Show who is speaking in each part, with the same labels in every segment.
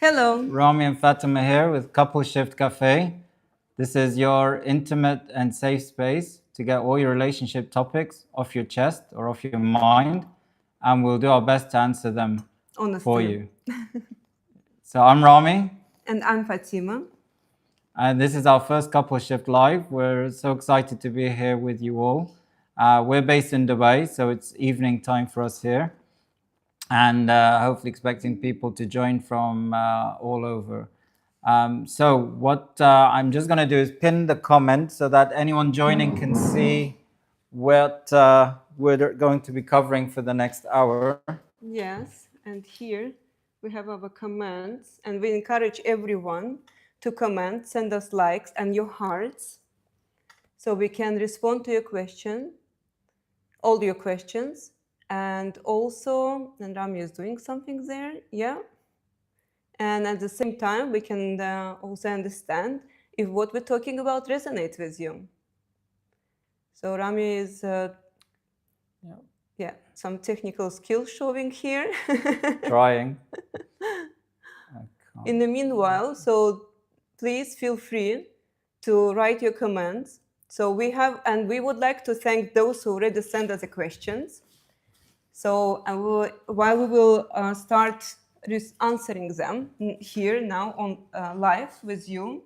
Speaker 1: Hello.
Speaker 2: Rami and Fatima here with CoupleShift Café. This is your intimate and safe space to get all your relationship topics off your chest or off your mind, and we'll do our best to answer them for
Speaker 1: Honestly.
Speaker 2: you. So I'm Rami,
Speaker 1: And I'm Fatima.
Speaker 2: and this is our first CoupleShift Live. We're so excited to be here with you all. We're based in Dubai, so it's evening time for us here, and hopefully expecting people to join from all over. So what I'm just going to do is pin the comment so that anyone joining can see what we're going to be covering for the next hour.
Speaker 1: Yes, and here we have our comments, and we encourage everyone to comment, send us likes and your hearts so we can respond to your question, all your questions. And also, and Rami is doing something there, yeah. And at the same time, we can also understand if what we're talking about resonates with you. So Rami is some technical skills showing here.
Speaker 2: Trying.
Speaker 1: In the meanwhile, so please feel free to write your comments. So we have, and we would like to thank those who already sent us the questions. So while we will start answering them here now on live with you,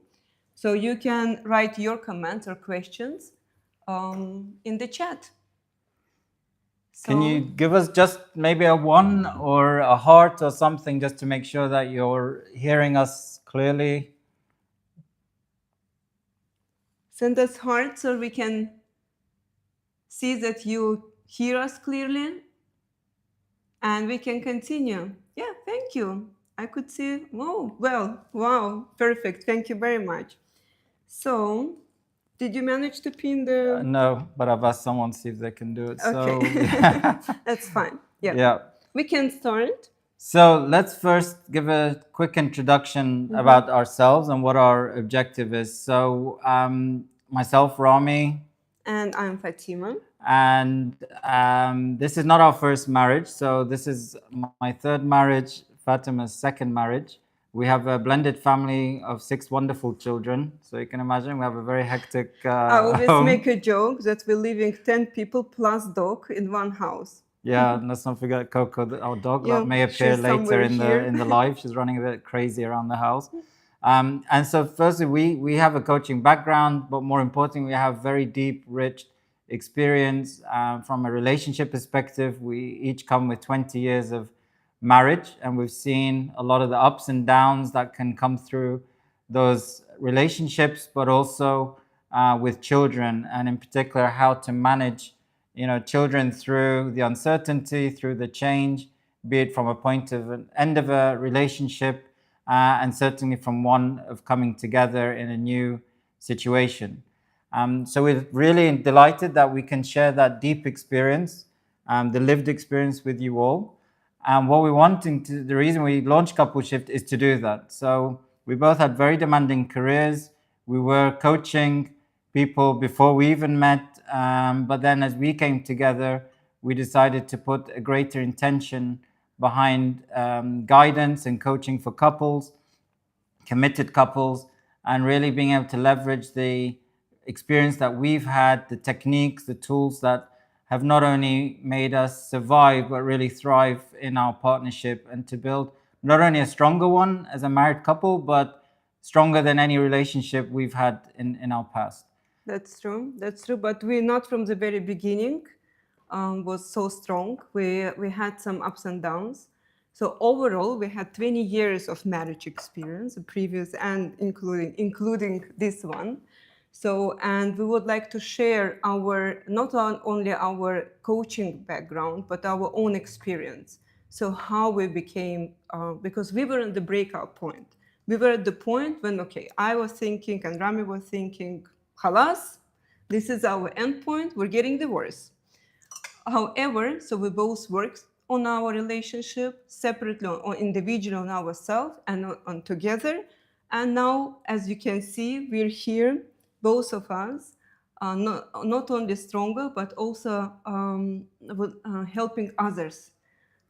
Speaker 1: so you can write your comments or questions in the chat.
Speaker 2: Can you give us just maybe a one or a heart or something just to make sure that you're hearing us clearly?
Speaker 1: Send us hearts so we can see that you hear us clearly and we can continue. Yeah, thank you. I could see, wow, perfect. Thank you very much. So, did you manage to pin the...
Speaker 2: No, but I've asked someone to see if they can do it.
Speaker 1: Okay,
Speaker 2: So
Speaker 1: that's fine. Yeah.
Speaker 2: yeah.
Speaker 1: We can start.
Speaker 2: So let's first give a quick introduction about ourselves and what our objective is. So myself, Rami.
Speaker 1: And I'm Fatima.
Speaker 2: And this is not our first marriage. So this is my third marriage, Fatima's second marriage. We have a blended family of 6 wonderful children. So you can imagine we have a very hectic
Speaker 1: I always
Speaker 2: home.
Speaker 1: make a joke that we're living 10 people plus dog in one house.
Speaker 2: Yeah, and let's not forget Coco, our dog,
Speaker 1: Yeah,
Speaker 2: that may appear
Speaker 1: she's
Speaker 2: later
Speaker 1: somewhere
Speaker 2: in
Speaker 1: here.
Speaker 2: the live. She's running a bit crazy around the house. And so firstly, we have a coaching background, but more importantly, we have very deep, rich experience from a relationship perspective. We each come with 20 years of marriage, and we've seen a lot of the ups and downs that can come through those relationships, but also with children, and in particular, how to manage children through the uncertainty, through the change, be it from a point of an end of a relationship, and certainly from one of coming together in a new situation. So we're really delighted that we can share that deep experience, the lived experience with you all. And what we're wanting to, the reason we launched CoupleShift is to do that. So we both had very demanding careers. We were coaching people before we even met. But then as we came together, we decided to put a greater intention behind guidance and coaching for couples, committed couples, and really being able to leverage the experience that we've had, the techniques, the tools that have not only made us survive, but really thrive in our partnership, and to build not only a stronger one as a married couple, but stronger than any relationship we've had in our past.
Speaker 1: That's true. That's true. But we're not from the very beginning was so strong. We had some ups and downs. So overall, we had 20 years of marriage experience, previous and including this one. So, and we would like to share our, not only our coaching background, but our own experience. So how we became, because we were in the breakout point. We were at the point when, okay, I was thinking and Rami was thinking, halas, this is our endpoint, we're getting divorced. However, so we both worked on our relationship separately, on individual, on ourselves, and on together. And now, as you can see, we're here, both of us, not only stronger, but also helping others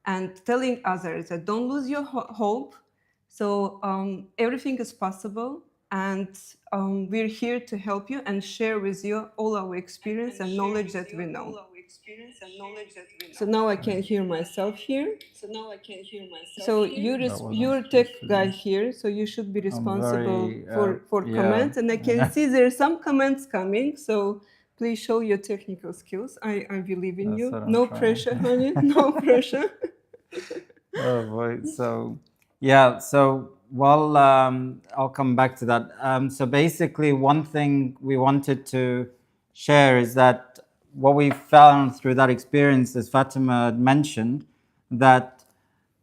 Speaker 1: and telling others that don't lose your hope. So everything is possible, and we're here to help you and share with you all our experience and knowledge that we know. So now I can hear myself here. So
Speaker 2: That wasn't
Speaker 1: you're tech guy
Speaker 2: officially.
Speaker 1: here, so you should be
Speaker 2: I'm
Speaker 1: responsible
Speaker 2: very,
Speaker 1: for
Speaker 2: yeah.
Speaker 1: comments. And I can see there's some comments coming. So please show your technical skills. I believe in
Speaker 2: That's
Speaker 1: you.
Speaker 2: what I'm
Speaker 1: No
Speaker 2: trying
Speaker 1: pressure,
Speaker 2: to.
Speaker 1: honey. No pressure.
Speaker 2: Oh boy. So, yeah. So, well, I'll come back to that. So, basically, one thing we wanted to share is that what we found through that experience, as Fatima had mentioned, that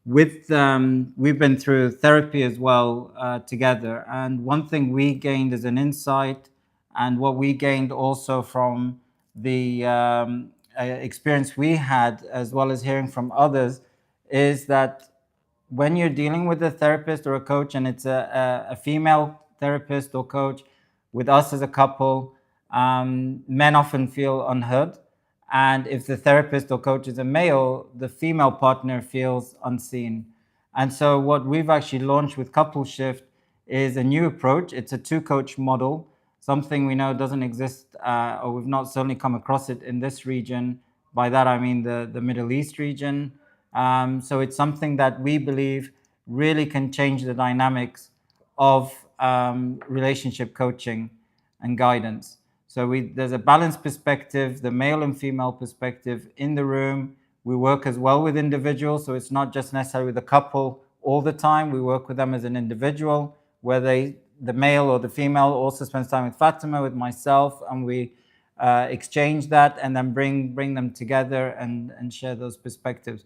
Speaker 2: with we've been through therapy as well together, and one thing we gained as an insight, and what we gained also from the experience we had, as well as hearing from others, is that when you're dealing with a therapist or a coach, and it's a female therapist or coach, with us as a couple, men often feel unheard. And if the therapist or coach is a male, the female partner feels unseen. And so, what we've actually launched with CoupleShift is a new approach. It's a two coach model, something we know doesn't exist, or we've not certainly come across it in this region. By that, I mean the Middle East region. So it's something that we believe really can change the dynamics of relationship coaching and guidance. So there's a balanced perspective, the male and female perspective in the room. We work as well with individuals, so it's not just necessarily with a couple all the time. We work with them as an individual, where the male or the female also spends time with Fatima, with myself, and we exchange that and then bring them together and share those perspectives.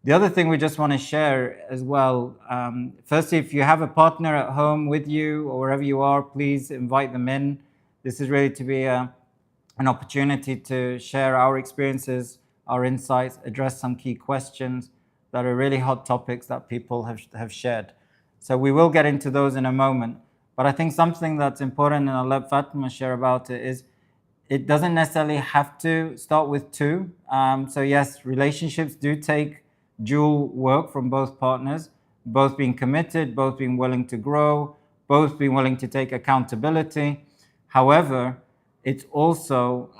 Speaker 2: The other thing we just want to share as well, firstly, if you have a partner at home with you or wherever you are, please invite them in. This is really to be an opportunity to share our experiences, our insights, address some key questions that are really hot topics that people have shared. So we will get into those in a moment. But I think something that's important, and I'll let Fatima share about it, is it doesn't necessarily have to start with two. So yes, relationships do take dual work from both partners, both being committed, both being willing to grow, both being willing to take accountability. However, it's also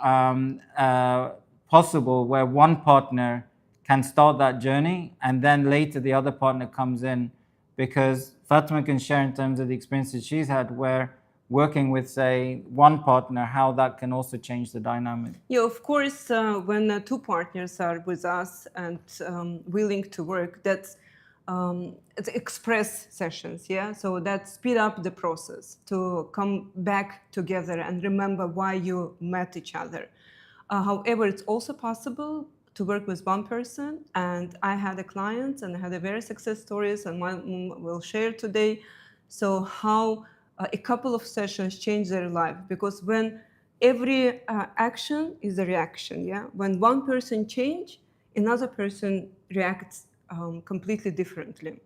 Speaker 2: possible where one partner can start that journey and then later the other partner comes in, because Fatima can share in terms of the experiences she's had where working with, say, one partner, how that can also change the dynamic.
Speaker 1: Yeah, of course, when two partners are with us and willing to work, that's it's express sessions, yeah? So that speed up the process to come back together and remember why you met each other. However, it's also possible to work with one person, and I had a client and I had a very success stories, and one will share today. So how a couple of sessions change their life, because when every action is a reaction, yeah, when one person change, another person reacts completely differently.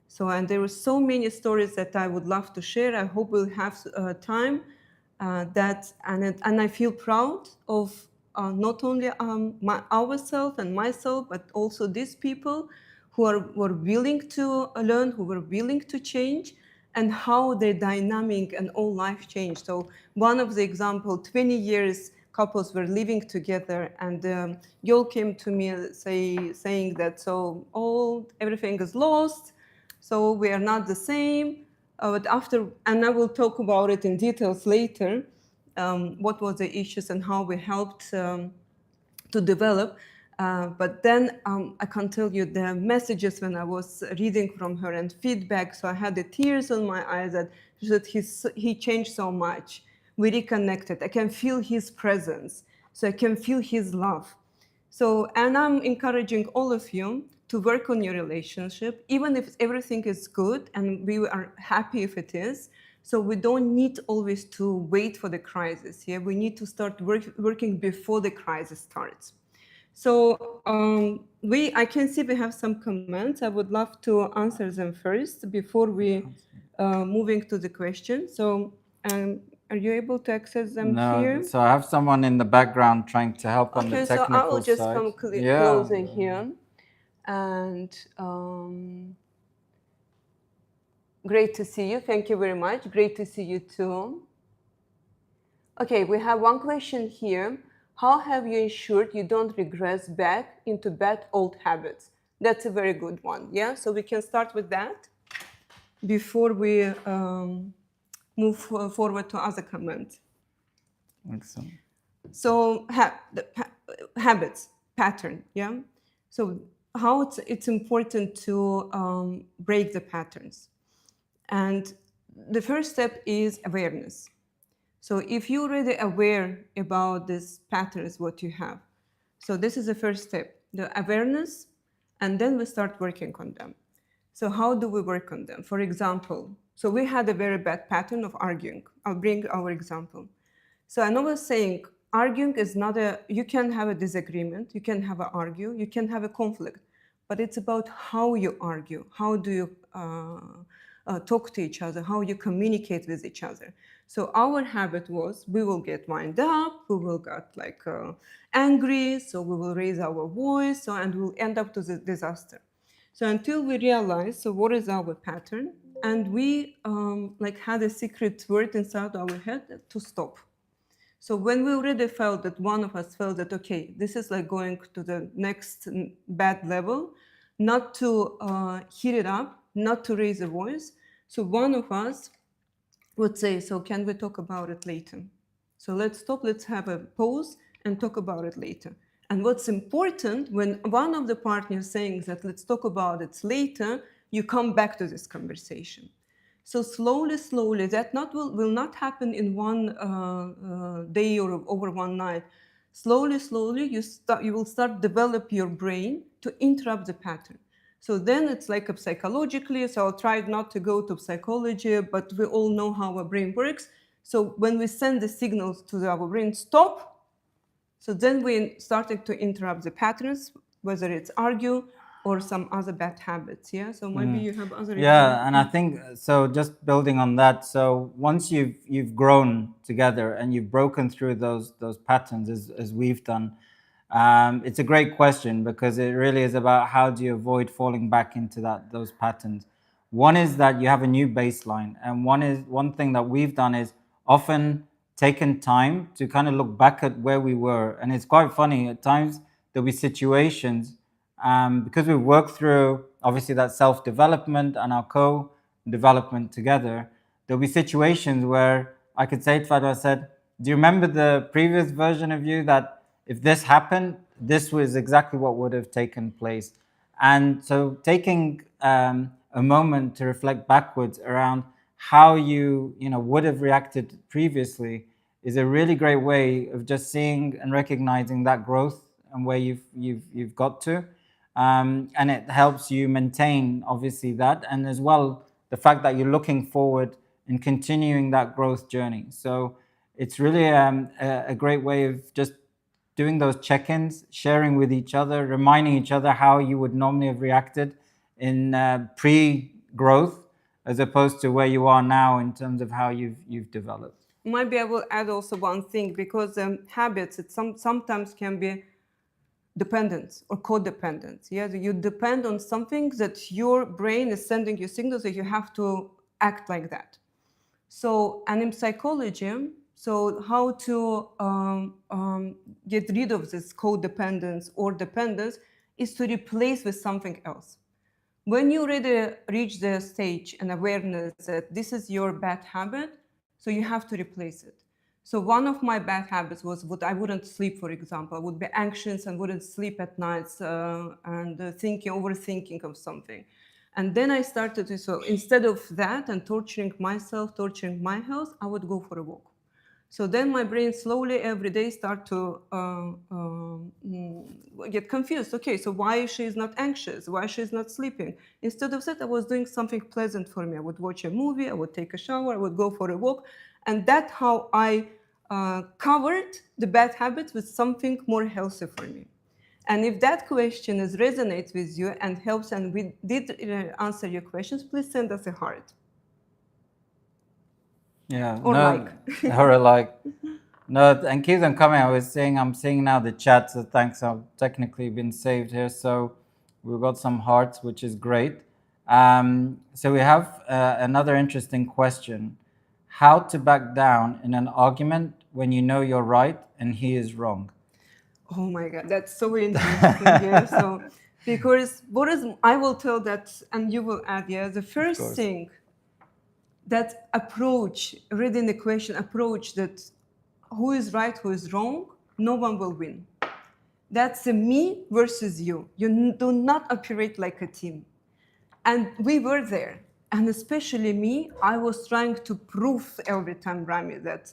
Speaker 1: So, and there were so many stories that I would love to share. I hope we'll have time. And I feel proud of not only ourselves and myself, but also these people were willing to learn, who were willing to change, and how their dynamic and all life changed. So one of the example, 20 years couples were living together, and girl came to me saying that so all everything is lost, so we are not the same. But after, and I will talk about it in details later, what was the issues and how we helped to develop. But then I can tell you the messages when I was reading from her and feedback. So I had the tears on my eyes that he changed so much. We reconnected. I can feel his presence. So I can feel his love. So, and I'm encouraging all of you to work on your relationship, even if everything is good and we are happy if it is. So we don't need always to wait for the crisis. Yeah, we need to start working before the crisis starts. So I can see we have some comments. I would love to answer them first before we moving to the question. So are you able to access them
Speaker 2: No,
Speaker 1: here?
Speaker 2: so I have someone in the background trying to help on the
Speaker 1: Okay, so I will
Speaker 2: technical
Speaker 1: just
Speaker 2: side.
Speaker 1: come
Speaker 2: Yeah.
Speaker 1: closer here, and Great to see you. Thank you very much. Great to see you too. Okay, we have one question here. How have you ensured you don't regress back into bad old habits? That's a very good one. Yeah, so we can start with that before we move forward to other comments.
Speaker 2: Excellent.
Speaker 1: So habits, pattern, yeah. So how it's important to break the patterns, and the first step is awareness. So if you're already aware about these patterns, what you have, so this is the first step, the awareness, and then we start working on them. So how do we work on them? For example, so we had a very bad pattern of arguing. I'll bring our example. So I was saying arguing is not a, you can have a disagreement, you can have an argue, you can have a conflict, but it's about how you argue, how do you talk to each other, how you communicate with each other. So our habit was we will get wind up, we will get like angry, so we will raise our voice, so, and we'll end up to the disaster. So until we realize, so what is our pattern, and we like had a secret word inside our head to stop. So when we already felt that one of us felt that, okay, this is like going to the next bad level, not to heat it up, not to raise a voice. So one of us would say, so can we talk about it later? So let's stop, let's have a pause and talk about it later. And what's important, when one of the partners saying that let's talk about it later, you come back to this conversation. So slowly, that will not happen in one day or over one night. Slowly, you will start develop your brain to interrupt the pattern. So then it's like a psychologically. So I'll try not to go to psychology, but we all know how our brain works. So when we send the signals to our brain, stop. So then we started to interrupt the patterns, whether it's argue or some other bad habits. Yeah. So maybe you have other examples.
Speaker 2: Yeah, and I think so. Just building on that, so once you've grown together and you've broken through those patterns as we've done, it's a great question because it really is about how do you avoid falling back into those patterns. One is that you have a new baseline, and one thing that we've done is often taken time to kind of look back at where we were, and it's quite funny at times there'll be situations because we work through obviously that self-development and our co-development together. There'll be situations where I could say to Fadwa, I said, do you remember the previous version of you that if this happened, this was exactly what would have taken place? And so taking a moment to reflect backwards around how you would have reacted previously is a really great way of just seeing and recognizing that growth and where you've got to. And it helps you maintain obviously that, and as well the fact that you're looking forward and continuing that growth journey. So it's really a great way of just doing those check-ins, sharing with each other, reminding each other how you would normally have reacted in pre-growth as opposed to where you are now in terms of how you've developed.
Speaker 1: Maybe I will add also one thing, because habits, it sometimes can be dependence or codependence. Yeah, you depend on something that your brain is sending you signals that you have to act like that. So, and in psychology, so how to get rid of this codependence or dependence is to replace with something else. When you already reach the stage and awareness that this is your bad habit, so you have to replace it. So one of my bad habits was what I wouldn't sleep, for example. I would be anxious and wouldn't sleep at nights and overthinking of something. And then I started to, so instead of that and torturing myself, torturing my health, I would go for a walk. So then my brain slowly every day start to get confused. Okay, so why she's not anxious? Why she's not sleeping? Instead of that, I was doing something pleasant for me. I would watch a movie, I would take a shower, I would go for a walk. And that's how I covered the bad habits with something more healthy for me. And if that question is resonates with you and helps, and we did answer your questions, please send us a heart.
Speaker 2: Yeah,
Speaker 1: or
Speaker 2: no,
Speaker 1: like.
Speaker 2: or like. No, and keep them coming. I'm seeing now the chat, so thanks. I've technically been saved here, so we've got some hearts, which is great. So we have another interesting question: how to back down in an argument when you know you're right and he is wrong?
Speaker 1: Oh my God, that's so interesting. Yeah. So, because what is, I will tell that, and you will add, yeah, the
Speaker 2: Of
Speaker 1: first
Speaker 2: course.
Speaker 1: thing, that approach, reading the question, approach that who is right, who is wrong, no one will win. That's a me versus you. You do not operate like a team. And we were there. And especially me, I was trying to prove every time, Rami, that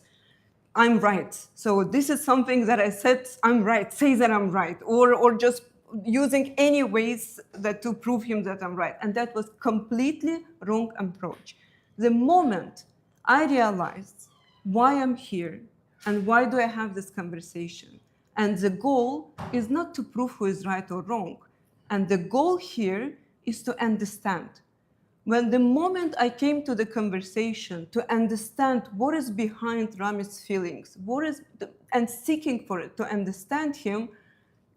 Speaker 1: I'm right. So this is something that I said, I'm right, say that I'm right, or just using any ways that to prove him that I'm right. And that was completely wrong approach. The moment I realized why I'm here and why do I have this conversation, and the goal is not to prove who is right or wrong, and the goal here is to understand. When the moment I came to the conversation to understand what is behind Rami's feelings, and seeking for it to understand him,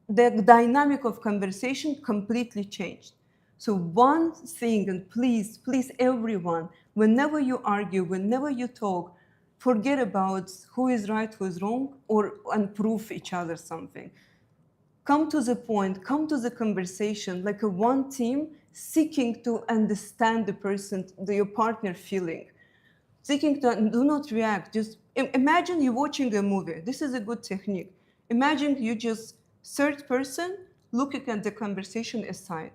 Speaker 1: the dynamic of conversation completely changed. So one thing, and please, please, everyone, whenever you argue, whenever you talk, forget about who is right, who is wrong, or and prove each other something. Come to the point, come to the conversation like a one team seeking to understand the person, your partner feeling. Seeking to do not react. Just imagine you're watching a movie. This is a good technique. Imagine you just third person looking at the conversation aside.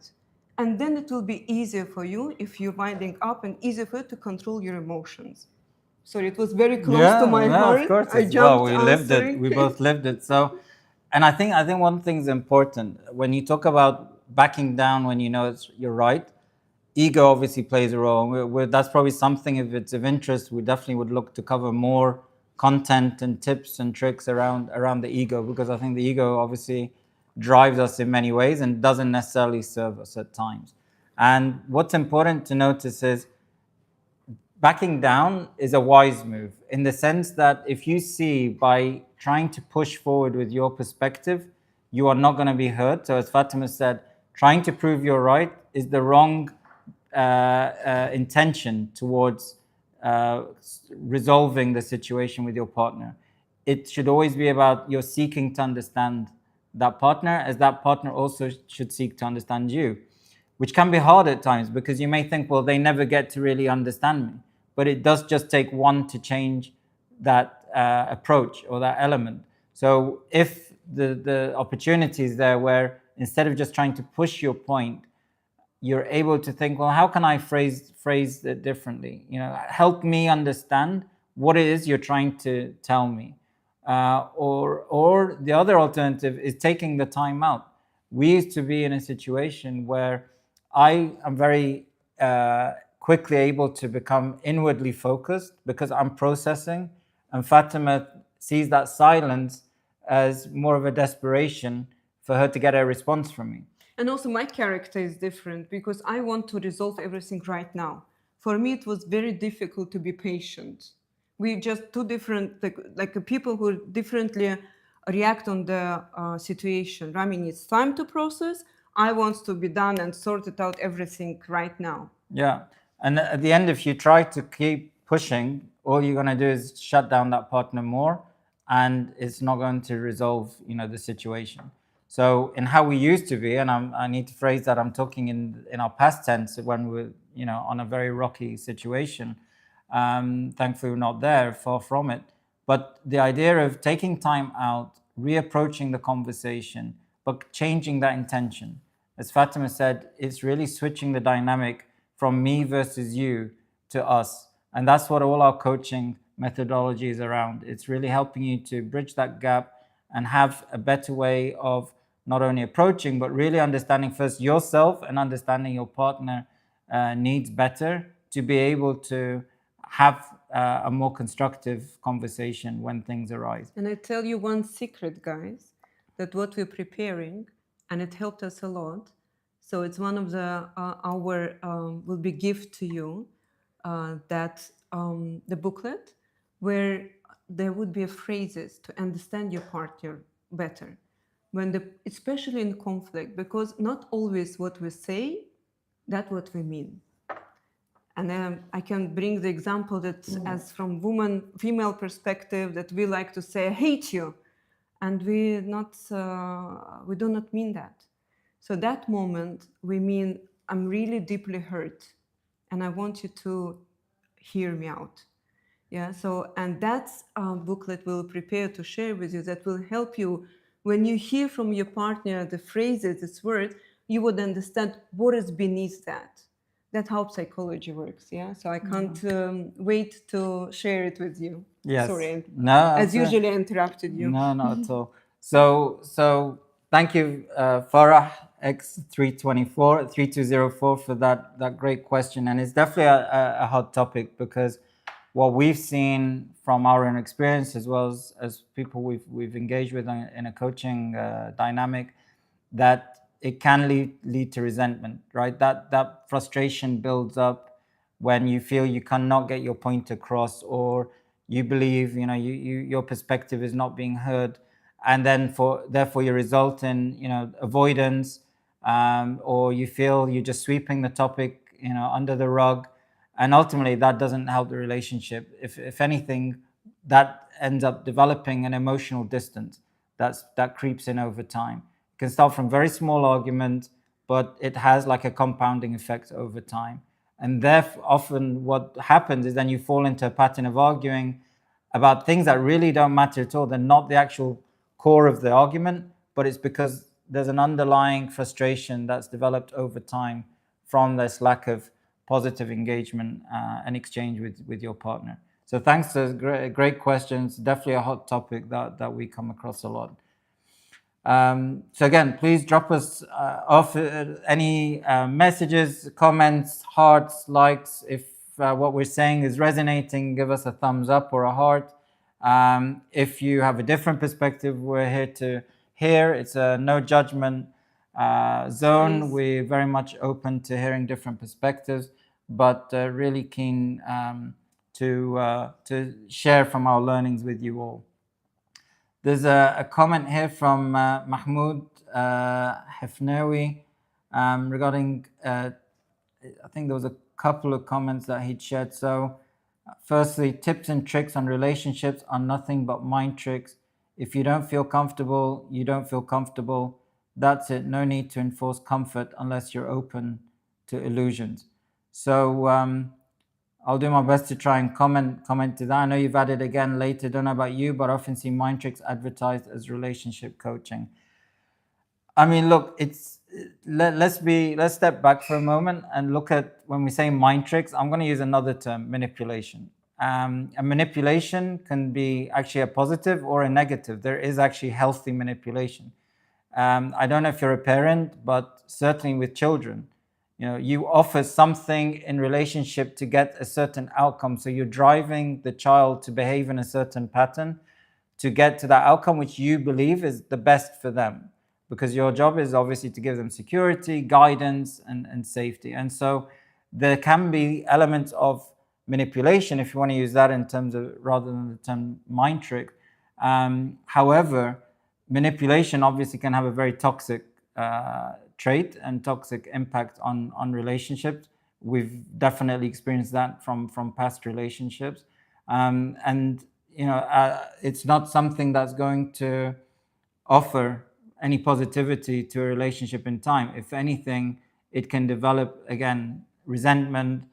Speaker 1: And then it will be easier for you if you're winding up and easier for you to control your emotions. Sorry, it was very close to
Speaker 2: Yeah,
Speaker 1: my
Speaker 2: yeah, of
Speaker 1: heart.
Speaker 2: course.
Speaker 1: I
Speaker 2: It's, well,
Speaker 1: jumped
Speaker 2: we lived it.
Speaker 1: answering.
Speaker 2: We both lived it. So, and I think one thing's important when you talk about backing down when you know you're right. Ego obviously plays a role. That's probably something, if it's of interest, we definitely would look to cover more content and tips and tricks around the ego, because I think the ego obviously drives us in many ways and doesn't necessarily serve us at times. And what's important to notice is backing down is a wise move in the sense that if you see by trying to push forward with your perspective, you are not going to be hurt. So, as Fatima said, trying to prove you're right is the wrong intention towards resolving the situation with your partner. It should always be about you're seeking to understand that partner, as that partner also should seek to understand you, which can be hard at times because you may think, well, they never get to really understand me. But it does just take one to change that approach or that element. So if the opportunity is there where instead of just trying to push your point, you're able to think, well, how can I phrase it differently? Help me understand what it is you're trying to tell me. Or the other alternative is taking the time out. We used to be in a situation where I am very quickly able to become inwardly focused because I'm processing, and Fatima sees that silence as more of a desperation for her to get a response from me.
Speaker 1: And also, my character is different because I want to resolve everything right now. For me, it was very difficult to be patient. We just two different, like people who differently react on the situation. Rami needs time to process. I want to be done and sorted out everything right now.
Speaker 2: Yeah. And at the end, if you try to keep pushing, all you're going to do is shut down that partner more, and it's not going to resolve, the situation. So in how we used to be, and I need to phrase that I'm talking in our past tense when we're, on a very rocky situation. Thankfully, we're not there, far from it. But the idea of taking time out, reapproaching the conversation, but changing that intention. As Fatima said, it's really switching the dynamic from me versus you to us. And that's what all our coaching methodology is around. It's really helping you to bridge that gap and have a better way of not only approaching, but really understanding first yourself and understanding your partner needs better to be able to have a more constructive conversation when things arise.
Speaker 1: And I tell you one secret, guys, that what we're preparing, and it helped us a lot. So it's one of the our will be gift to you, that the booklet where there would be phrases to understand your partner better, especially in conflict, because not always what we say That's what we mean. And I can bring the example that, as from female perspective, that we like to say, "I hate you," and we do not mean that. So that moment we mean, "I'm really deeply hurt, and I want you to hear me out." Yeah. So, and that's a booklet we'll prepare to share with you that will help you when you hear from your partner the phrases, this word, you would understand what is beneath that. That's how psychology works. Yeah. So I can't wait to share it with you.
Speaker 2: Yes.
Speaker 1: Sorry,
Speaker 2: No,
Speaker 1: as usually I interrupted you.
Speaker 2: no, not at all. So thank you, Farah X3204 for that great question, and it's definitely a hot topic because what we've seen from our own experience, as well as people we've engaged with in a coaching dynamic, that it can lead to resentment, right? That frustration builds up when you feel you cannot get your point across, or you believe your perspective is not being heard, and then therefore you result in avoidance, or you feel you're just sweeping the topic under the rug, and ultimately that doesn't help the relationship. If anything, that ends up developing an emotional distance that creeps in over time. It can start from very small arguments, but it has like a compounding effect over time. And therefore, often what happens is then you fall into a pattern of arguing about things that really don't matter at all. They're not the actual core of the argument, but it's because there's an underlying frustration that's developed over time from this lack of positive engagement and exchange with your partner. So thanks to great questions. Definitely a hot topic that we come across a lot. So again, please drop us off any messages, comments, hearts, likes. If what we're saying is resonating, give us a thumbs up or a heart. If you have a different perspective, we're here to hear. It's a no judgment zone.
Speaker 1: Yes.
Speaker 2: We're very much open to hearing different perspectives, but really keen to share from our learnings with you all. There's a comment here from Mahmoud Hefnawi regarding, I think there was a couple of comments that he'd shared. So firstly, tips and tricks on relationships are nothing but mind tricks. If you don't feel comfortable, you don't feel comfortable. That's it. No need to enforce comfort unless you're open to illusions. So I'll do my best to try and comment to that. I know you've added again later, don't know about you, but I often see mind tricks advertised as relationship coaching. I mean, look, let's step back for a moment and look at, when we say mind tricks, I'm going to use another term, manipulation. And manipulation can be actually a positive or a negative. There is actually healthy manipulation. I don't know if you're a parent, but certainly with children, you offer something in relationship to get a certain outcome. So you're driving the child to behave in a certain pattern to get to that outcome which you believe is the best for them, because your job is obviously to give them security, guidance, and safety. And so there can be elements of manipulation, if you want to use that in terms of, rather than the term mind trick. However, manipulation obviously can have a very toxic trait and toxic impact on relationships. We've definitely experienced that from past relationships, and it's not something that's going to offer any positivity to a relationship in time. If anything, it can develop again resentment,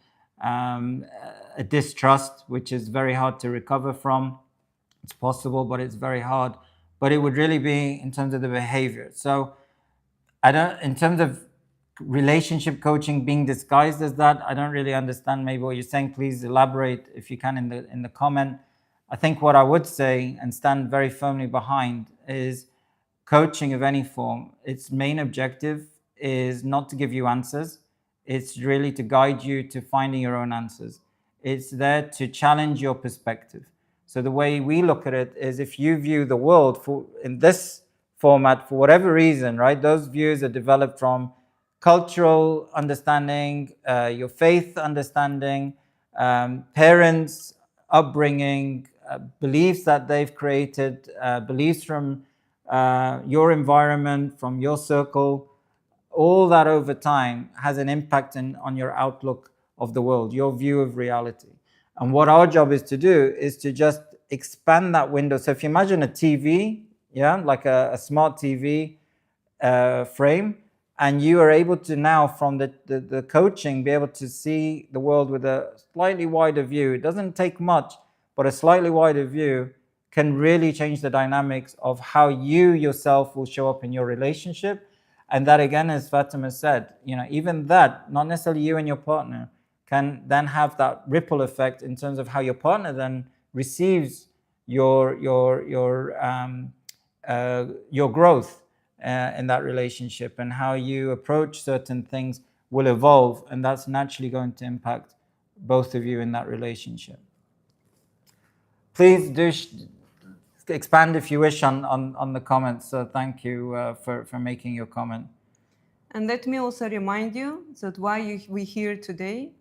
Speaker 2: a distrust, which is very hard to recover from. It's possible, but it's very hard. But it would really be in terms of the behavior. So in terms of relationship coaching being disguised as that, I don't really understand maybe what you're saying. Please elaborate if you can in the comment. I think what I would say and stand very firmly behind is coaching of any form. Its main objective is not to give you answers. It's really to guide you to finding your own answers. It's there to challenge your perspective. So the way we look at it is, if you view the world in this format for whatever reason, right? Those views are developed from cultural understanding, your faith understanding, parents' upbringing, beliefs that they've created, beliefs from your environment, from your circle. all that over time has an impact on your outlook of the world, your view of reality. And what our job is to do is to just expand that window. So if you imagine a TV, yeah, like a smart TV frame, and you are able to now, from the coaching, be able to see the world with a slightly wider view. It doesn't take much, but a slightly wider view can really change the dynamics of how you yourself will show up in your relationship. And that, again, as Fatima said, even that, not necessarily you and your partner, can then have that ripple effect in terms of how your partner then receives your growth in that relationship, and how you approach certain things will evolve, and that's naturally going to impact both of you in that relationship. Please do expand if you wish on the comments. So thank you for making your comment.
Speaker 1: And let me also remind you that why we're here today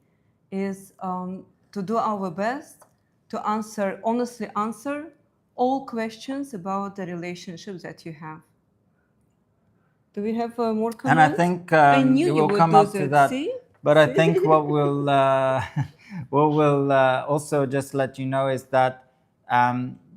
Speaker 1: is to do our best to honestly answer all questions about the relationships that you have. Do we have more comments?
Speaker 2: And I think
Speaker 1: I knew
Speaker 2: it
Speaker 1: you
Speaker 2: will
Speaker 1: would
Speaker 2: come
Speaker 1: do
Speaker 2: up to that.
Speaker 1: See?
Speaker 2: But I think what we'll also just let you know is that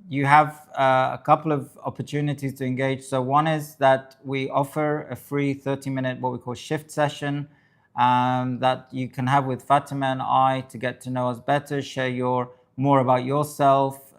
Speaker 2: you have a couple of opportunities to engage. So one is that we offer a free 30-minute what we call shift session that you can have with Fatima and I to get to know us better, share more about yourself,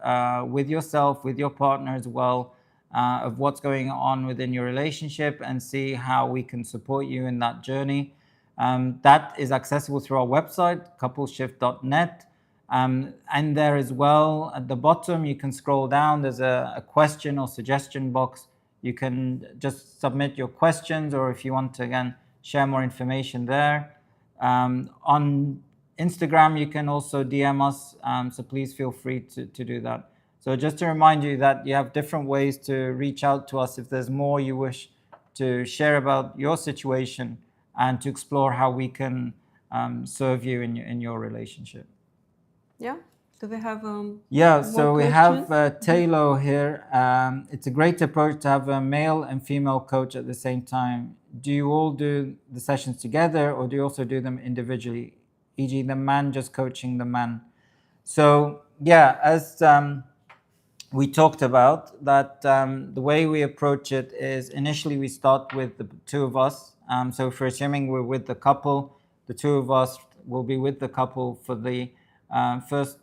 Speaker 2: with your partner as well, of what's going on within your relationship, and see how we can support you in that journey. That is accessible through our website, coupleshift.net. And there as well, at the bottom, you can scroll down. There's a question or suggestion box. You can just submit your questions, or if you want to, again, share more information there. On Instagram, you can also DM us, so please feel free to do that. So just to remind you that you have different ways to reach out to us if there's more you wish to share about your situation, and to explore how we can serve you in your relationship.
Speaker 1: Yeah. Do we have
Speaker 2: Yeah, so we have
Speaker 1: questions?
Speaker 2: Taylor here. It's a great approach to have a male and female coach at the same time. Do you all do the sessions together, or do you also do them individually, e.g. the man just coaching the man? So yeah, as we talked about that, the way we approach it is initially we start with the two of us. So if we're assuming we're with the couple, the two of us will be with the couple for the first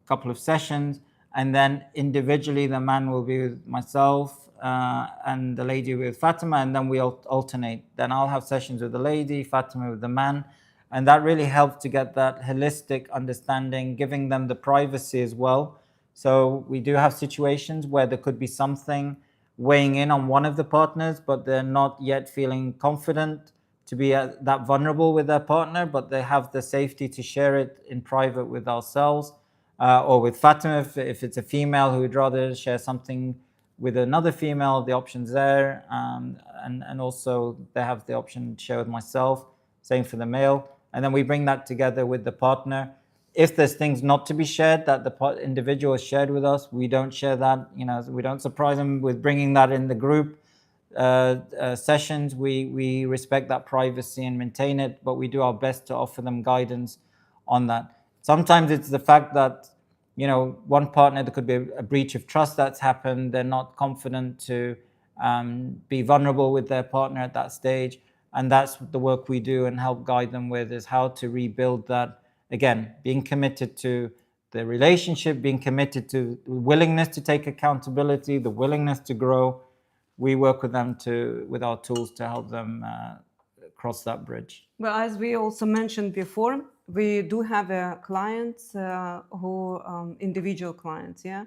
Speaker 2: couple of sessions, and then individually the man will be with myself and the lady with Fatima, and then we'll alternate. Then I'll have sessions with the lady, Fatima with the man, and that really helps to get that holistic understanding, giving them the privacy as well. So we do have situations where there could be something weighing in on one of the partners, but they're not yet feeling confident to be that vulnerable with their partner, but they have the safety to share it in private with ourselves, or with Fatima if it's a female who would rather share something with another female, the option's there, and also they have the option to share with myself, same for the male. And then we bring that together with the partner. If there's things not to be shared that the individual has shared with us, we don't share that. We don't surprise them with bringing that in the group sessions. We respect that privacy and maintain it, but we do our best to offer them guidance on that. Sometimes it's the fact that one partner, there could be a breach of trust that's happened. They're not confident to be vulnerable with their partner at that stage, and that's the work we do and help guide them with, is how to rebuild that. Again, being committed to the relationship, being committed to the willingness to take accountability, the willingness to grow. We work with them with our tools to help them cross that bridge.
Speaker 1: Well, as we also mentioned before, we do have clients who individual clients, yeah.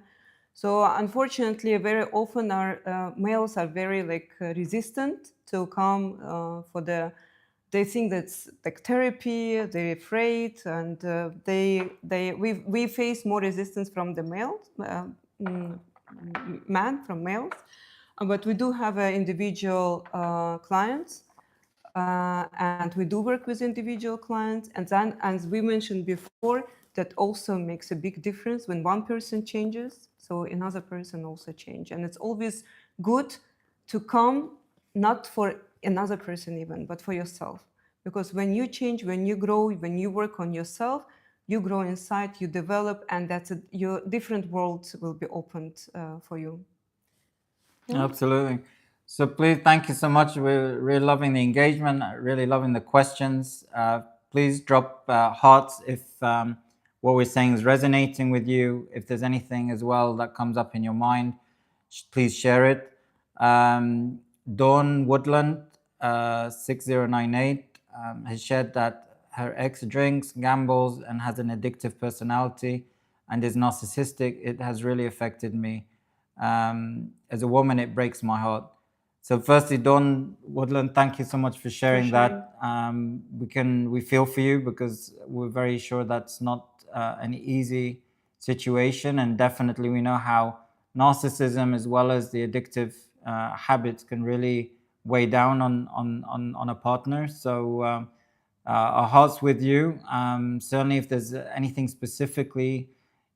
Speaker 1: So unfortunately, very often our males are very resistant to come for the. They think that's like therapy. They're afraid, and we face more resistance from the males, from males, but we do have individual clients. And we do work with individual clients. And then, as we mentioned before, that also makes a big difference when one person changes, so another person also change. And it's always good to come not for another person even, but for yourself. Because when you change, when you grow, when you work on yourself, you grow inside, you develop, and your different worlds will be opened for you. Yeah.
Speaker 2: Absolutely. So please, thank you so much. We're really loving the engagement, really loving the questions. Please drop hearts if what we're saying is resonating with you. If there's anything as well that comes up in your mind, please share it. Dawn Woodland, 6098, has shared that her ex drinks, gambles, and has an addictive personality and is narcissistic. It has really affected me. As a woman, it breaks my heart. So, firstly, Dawn Woodland, thank you so much for sharing that. We feel for you because we're very sure that's not an easy situation, and definitely we know how narcissism as well as the addictive habits can really weigh down on a partner. So, our hearts with you. Certainly, if there's anything specifically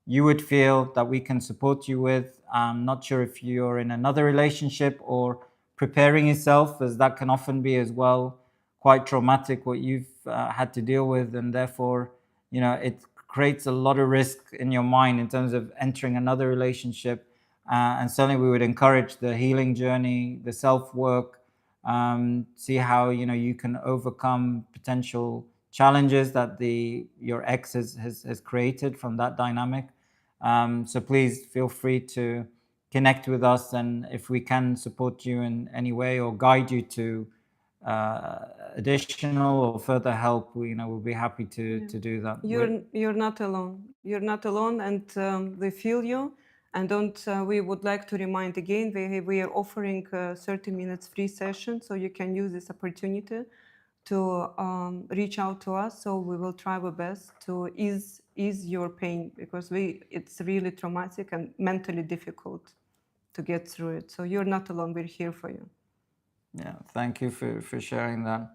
Speaker 2: you would feel that we can support you with. I'm not sure if you're in another relationship or preparing yourself, as that can often be as well quite traumatic what you've had to deal with, and therefore, it creates a lot of risk in your mind in terms of entering another relationship. And certainly, we would encourage the healing journey, the self work, see how you can overcome potential challenges that your ex has created from that dynamic. So please feel free to connect with us, and if we can support you in any way or guide you to additional or further help, we'll be happy to do that.
Speaker 1: You're not alone. You're not alone, and we feel you. And don't. We would like to remind again. We are offering 30 minutes free session, so you can use this opportunity to reach out to us. So we will try our best to ease your pain, because it's really traumatic and mentally difficult to get through it. So you're not alone. We're here for you.
Speaker 2: Yeah, thank you for sharing that.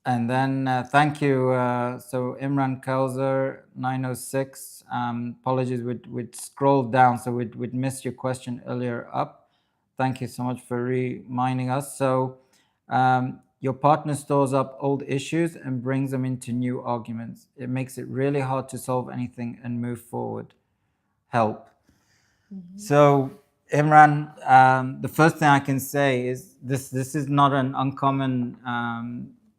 Speaker 2: And then thank you. So Imran Kelzer 906. Apologies, we'd scrolled down, so we'd missed your question earlier up. Thank you so much for reminding us. So your partner stores up old issues and brings them into new arguments. It makes it really hard to solve anything and move forward. Help. So Imran, the first thing I can say is this is not an uncommon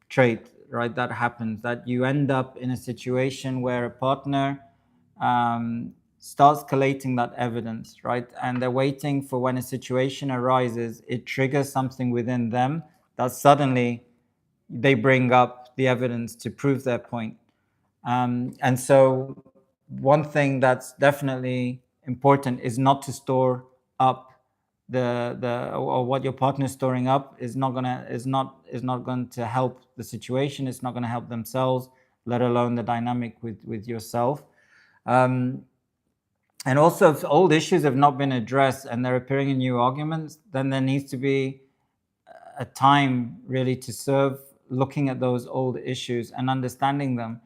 Speaker 2: trait, right? That happens, that you end up in a situation where a partner starts collating that evidence, right? And they're waiting for when a situation arises, it triggers something within them that suddenly they bring up the evidence to prove their point. And so one thing that's definitely important is not to store up or what your partner is storing up is not going to help the situation. It's not going to help themselves, let alone the dynamic with yourself. And also, if old issues have not been addressed and they're appearing in new arguments, then there needs to be a time really to serve looking at those old issues and understanding them.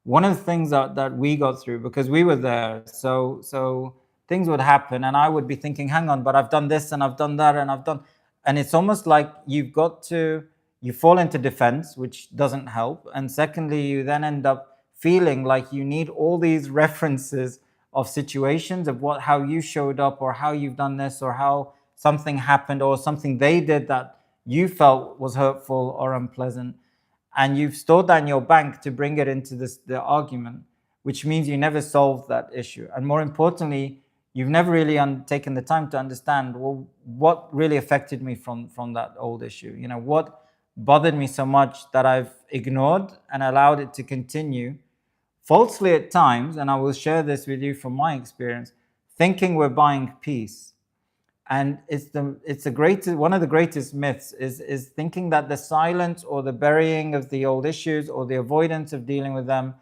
Speaker 2: One of the things that we got through, because we were there, so things would happen and I would be thinking, hang on, but I've done this and I've done that and it's almost like you fall into defense, which doesn't help. And secondly, you then end up feeling like you need all these references of situations of how you showed up or how you've done this or how something happened or something they did that you felt was hurtful or unpleasant, and you've stored that in your bank to bring it into the argument, which means you never solved that issue. And more importantly, you've never really taken the time to understand, well, what really affected me from that old issue. What bothered me so much that I've ignored and allowed it to continue, falsely at times, and I will share this with you from my experience, thinking we're buying peace. And one of the greatest myths is thinking that the silence or the burying of the old issues or the avoidance of dealing with them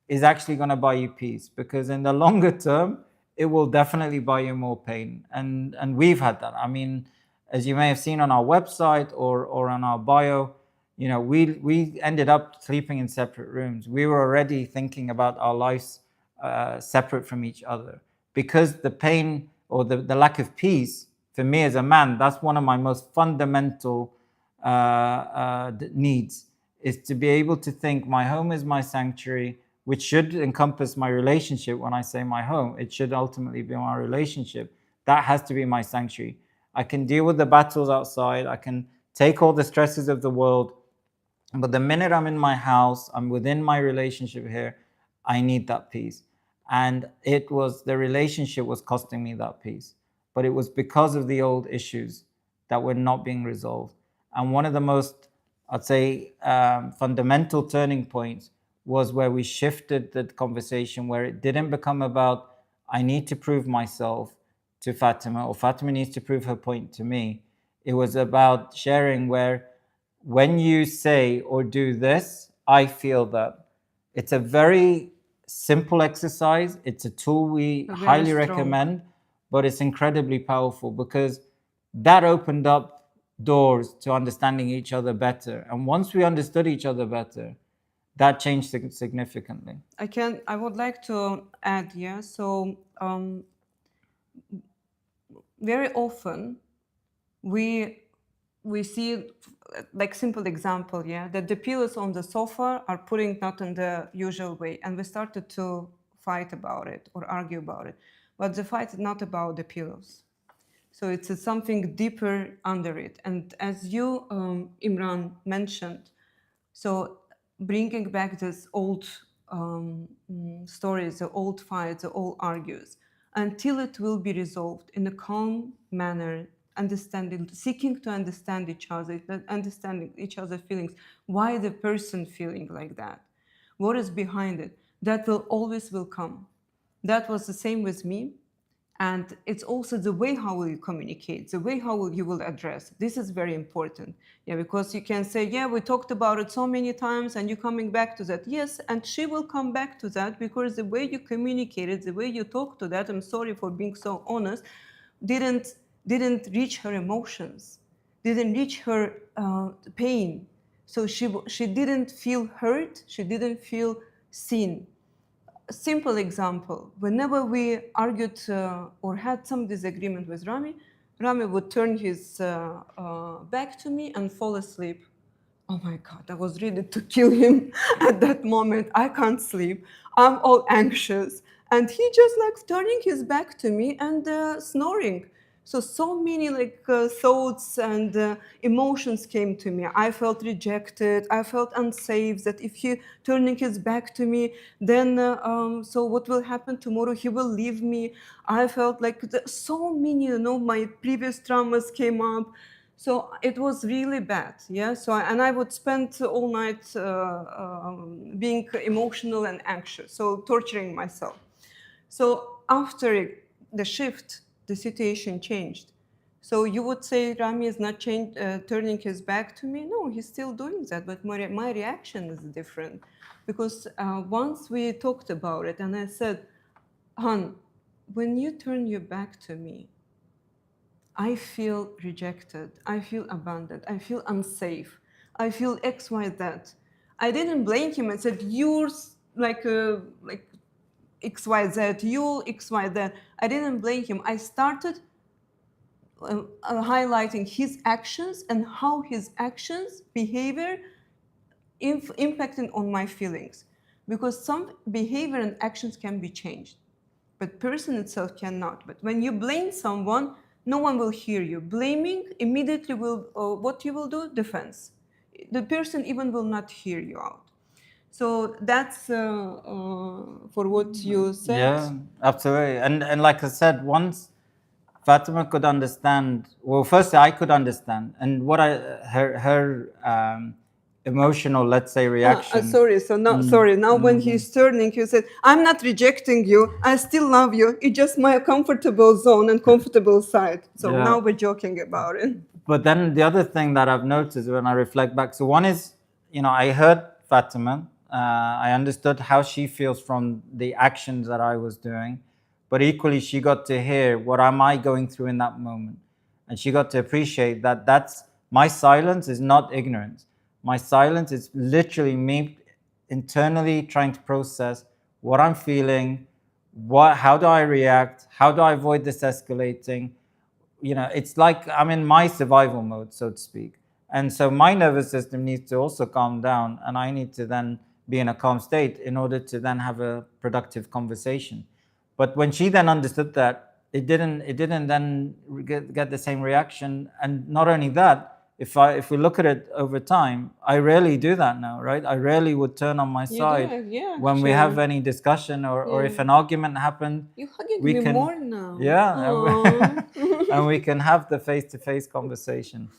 Speaker 2: is actually going to buy you peace, because in the longer term, it will definitely buy you more pain. And we've had that. I mean, as you may have seen on our website or on our bio, we ended up sleeping in separate rooms. We were already thinking about our lives separate from each other, because the pain or the lack of peace, for me as a man, that's one of my most fundamental needs is to be able to think my home is my sanctuary, which should encompass my relationship. When I say my home, it should ultimately be my relationship. That has to be my sanctuary. I can deal with the battles outside. I can take all the stresses of the world. But the minute I'm in my house, I'm within my relationship here, I need that peace. And it was the relationship was costing me that peace. But it was because of the old issues that were not being resolved. And one of the most, I'd say, fundamental turning points was where we shifted the conversation, where it didn't become about, I need to prove myself to Fatima, or Fatima needs to prove her point to me. It was about sharing where, when you say or do this, I feel that. It's a very simple exercise. It's a tool we
Speaker 1: Very
Speaker 2: highly
Speaker 1: strong.
Speaker 2: recommend, but it's incredibly powerful because that opened up doors to understanding each other better. And once we understood each other better, that changed significantly.
Speaker 1: I would like to add, yeah. So very often we see, like, simple example, yeah, that the pillows on the sofa are putting not in the usual way, and we started to fight about it or argue about it. But the fight is not about the pillows. So it's something deeper under it. And as you, Imran, mentioned, so bringing back this old stories, the old fights, the old argues, until it will be resolved in a calm manner, understanding, seeking to understand each other, understanding each other's feelings, why the person feeling like that, what is behind it, that will always will come. That was the same with me. And it's also the way how will you communicate, the way how will you will address. This is very important. Yeah, because you can say, yeah, we talked about it so many times and you're coming back to that. Yes, and she will come back to that because the way you communicated, the way you talk to that, I'm sorry for being so honest, didn't didn't reach her emotions, didn't reach her pain. So she didn't feel hurt, she didn't feel seen. A simple example, whenever we argued or had some disagreement with Rami, Rami would turn his back to me and fall asleep. Oh my God, I was ready to kill him at that moment. I can't sleep. I'm all anxious. And he just like turning his back to me and snoring. So many like thoughts and emotions came to me. I felt rejected. I felt unsafe. That if he turning his back to me, then so what will happen tomorrow? He will leave me. I felt like so many, my previous traumas came up. So it was really bad, yeah. And I would spend all night being emotional and anxious, so torturing myself. So after the shift, the situation changed. So you would say Rami is not turning his back to me? No, he's still doing that, but my reaction is different. Because once we talked about it, and I said, Han, when you turn your back to me, I feel rejected, I feel abandoned, I feel unsafe, I feel X, Y, Z. I didn't blame him. I said, you're like X, Y, Z, you X, Y, Z. I didn't blame him. I started highlighting his actions and how his actions, behavior, impacting on my feelings. Because some behavior and actions can be changed, but person itself cannot. But when you blame someone, no one will hear you. Blaming immediately will, what you will do? Defense. The person even will not hear you out. So that's for what you said.
Speaker 2: Yeah, absolutely. And like I said, once Fatima could understand, well, firstly, I could understand, and what her emotional, let's say, reaction.
Speaker 1: Sorry. So now, sorry. Now, when he's turning, he said, "I'm not rejecting you. I still love you. It's just my comfortable zone and comfortable side." So
Speaker 2: Yeah.
Speaker 1: now we're joking about it.
Speaker 2: But then the other thing that I've noticed when I reflect back, so one is, I heard Fatima. I understood how she feels from the actions that I was doing, but equally she got to hear what am I going through in that moment, and she got to appreciate that that's my silence is not ignorance. My silence is literally me internally trying to process what I'm feeling, how do I react, how do I avoid this escalating. It's like I'm in my survival mode, so to speak. And so my nervous system needs to also calm down, and I need to then be in a calm state in order to then have a productive conversation. But when she then understood that, it didn't then get the same reaction. And not only that, if we look at it over time, I rarely do that now, right? I rarely would turn on my
Speaker 1: You do
Speaker 2: side
Speaker 1: it, yeah,
Speaker 2: when we have
Speaker 1: actually.
Speaker 2: any discussion, or if
Speaker 1: Yeah.
Speaker 2: an argument happened,
Speaker 1: You're hugging
Speaker 2: we
Speaker 1: me
Speaker 2: can,
Speaker 1: more now.
Speaker 2: yeah,
Speaker 1: Aw.
Speaker 2: and we can have the face-to-face conversation.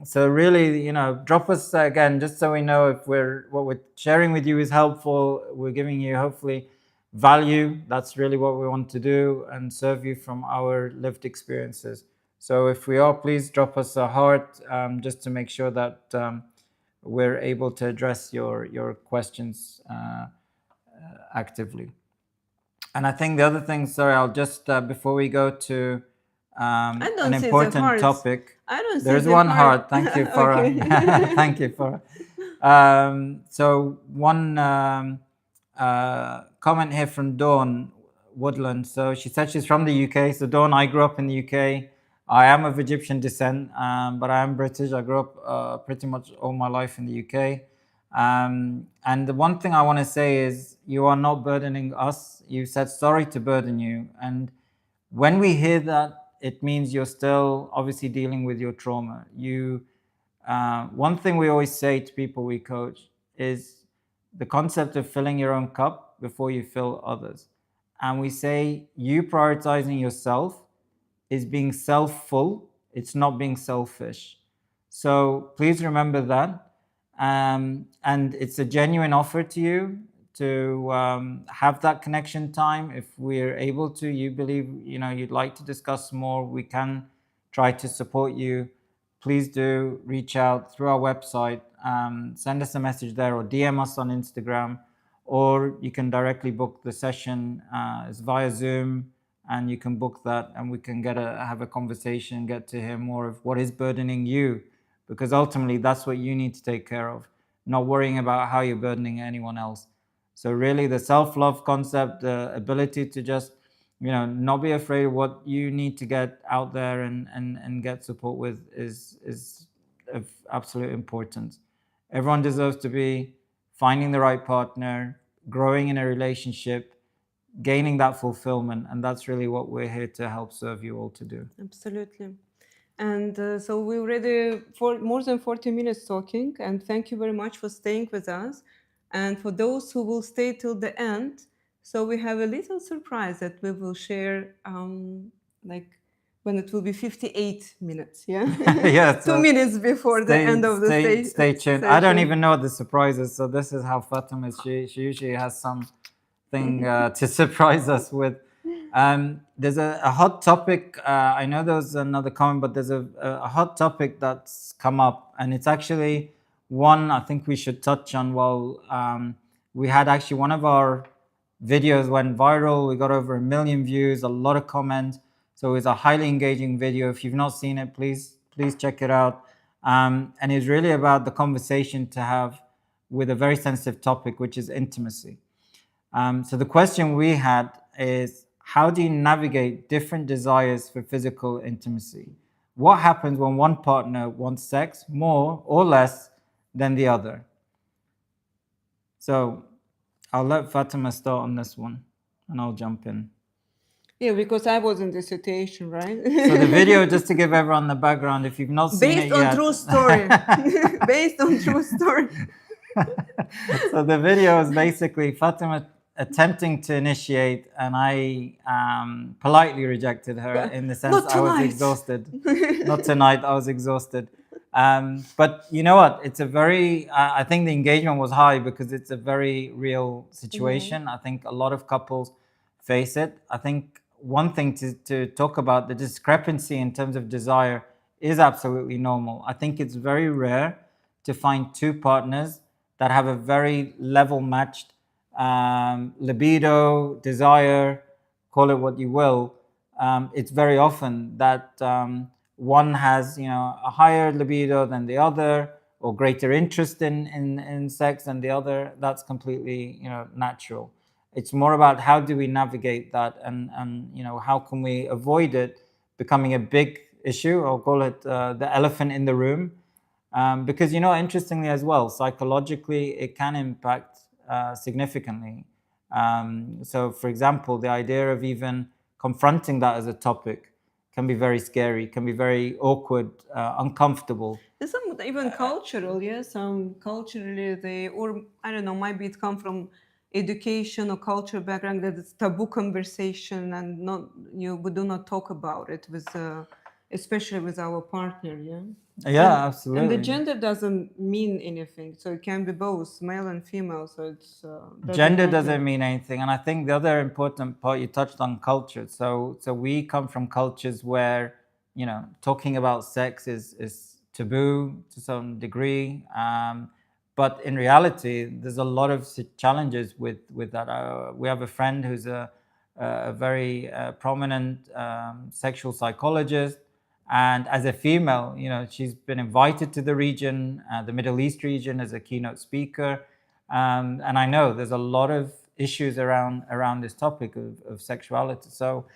Speaker 2: So really, drop us again, just so we know if what we're sharing with you is helpful. We're giving you hopefully value. That's really what we want to do, and serve you from our lived experiences. So if we are, please drop us a heart, just to make sure that we're able to address your questions actively. And I think the other thing, sorry, I'll just, before we go to
Speaker 1: I
Speaker 2: an
Speaker 1: don't see the
Speaker 2: important
Speaker 1: hearts.
Speaker 2: topic.
Speaker 1: I don't see
Speaker 2: There's
Speaker 1: the
Speaker 2: one
Speaker 1: heart.
Speaker 2: heart. Thank you,
Speaker 1: Okay.
Speaker 2: Farah. Thank you, Farah. So one comment here from Dawn Woodland. So she said she's from the UK. So Dawn, I grew up in the UK. I am of Egyptian descent, but I am British. I grew up pretty much all my life in the UK. And the one thing I want to say is, you are not burdening us. You said sorry to burden you. And when we hear that, it means you're still obviously dealing with your trauma. One thing we always say to people we coach is the concept of filling your own cup before you fill others. And we say you prioritizing yourself is being self-full. It's not being selfish. So please remember that. And it's a genuine offer to you to have that connection time. If we're able to, you believe, you'd like to discuss more, we can try to support you. Please do reach out through our website, send us a message there, or DM us on Instagram, or you can directly book the session. It's via Zoom, and you can book that, and we can have a conversation, get to hear more of what is burdening you, because ultimately that's what you need to take care of, not worrying about how you're burdening anyone else. So really, the self-love concept, the ability to just, not be afraid of what you need to get out there and get support with is of absolute importance. Everyone deserves to be finding the right partner, growing in a relationship, gaining that fulfillment, and that's really what we're here to help serve you all to do.
Speaker 1: Absolutely. And so we already for more than 40 minutes talking, and thank you very much for staying with us. And for those who will stay till the end, so we have a little surprise that we will share, like when it will be 58 minutes, yeah?
Speaker 2: Yeah,
Speaker 1: 2 minutes before the end of the
Speaker 2: stay tuned. I don't even know what the surprise is, so this is how Fatima is. She usually has something to surprise us with. There's a hot topic. I know there's another comment, but there's a hot topic that's come up, and it's actually one I think we should touch on. Well, we had actually one of our videos went viral. We got over 1 million views, a lot of comments. So it's a highly engaging video. If you've not seen it, please check it out. And it's really about the conversation to have with a very sensitive topic, which is intimacy. So the question we had is, how do you navigate different desires for physical intimacy? What happens when one partner wants sex more or less than the other? So I'll let Fatima start on this one, and I'll jump in.
Speaker 1: Yeah, because I was in the situation, right?
Speaker 2: So the video, just to give everyone the background, if you've not seen
Speaker 1: Based
Speaker 2: it
Speaker 1: on
Speaker 2: yet.
Speaker 1: true story. Based on true story.
Speaker 2: So the video is basically Fatima attempting to initiate, and I politely rejected her in the sense
Speaker 1: Not
Speaker 2: I was
Speaker 1: tonight.
Speaker 2: exhausted. Not tonight, I was exhausted. But you know what? It's a very, I think the engagement was high because it's a very real situation. I think a lot of couples face it. I think one thing to talk about, the discrepancy in terms of desire is absolutely normal. I think it's very rare to find two partners that have a very level matched libido, desire, call it what you will. It's very often that one has, a higher libido than the other, or greater interest in sex than the other. That's completely, natural. It's more about how do we navigate that, and how can we avoid it becoming a big issue. I'll call it the elephant in the room, Because, you know, interestingly as well, psychologically, it can impact significantly. So, for example, the idea of even confronting that as a topic can be very scary, can be very awkward, uncomfortable.
Speaker 1: And some even cultural, yeah. Some culturally they, or I don't know, maybe it come from education or cultural background that it's taboo conversation and not we do not talk about it with, especially with our partner, yeah.
Speaker 2: Yeah,
Speaker 1: And the
Speaker 2: absolutely.
Speaker 1: gender doesn't mean anything, so it can be both male and female. So it's
Speaker 2: Gender doesn't mean anything, and I think the other important part you touched on culture. So we come from cultures where, you know, talking about sex is taboo to some degree, but in reality there's a lot of challenges with that. We have a friend who's a very prominent sexual psychologist, and as a female, you know, she's been invited to the region, the Middle East region, as a keynote speaker. And I know there's a lot of issues around this topic of sexuality. So,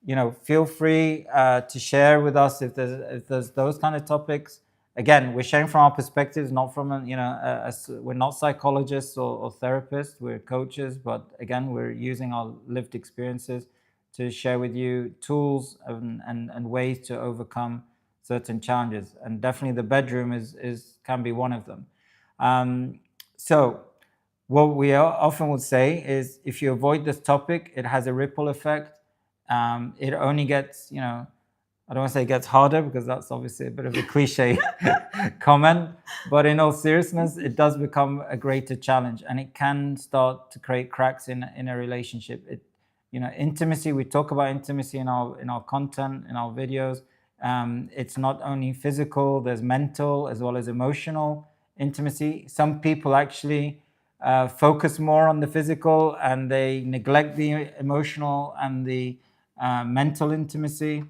Speaker 2: you know, feel free to share with us if there's those kind of topics. Again, we're sharing from our perspectives, not from we're not psychologists or therapists. We're coaches, but again, we're using our lived experiences to share with you tools and ways to overcome certain challenges. And definitely, the bedroom is can be one of them. So what we often would say is, if you avoid this topic, it has a ripple effect. It only gets, you know, I don't want to say it gets harder, because that's obviously a bit of a cliche comment, but in all seriousness, it does become a greater challenge, and it can start to create cracks in a relationship. You know, intimacy, we talk about intimacy in our content, in our videos. It's not only physical, there's mental as well as emotional intimacy. Some people actually focus more on the physical, and they neglect the emotional and the mental intimacy.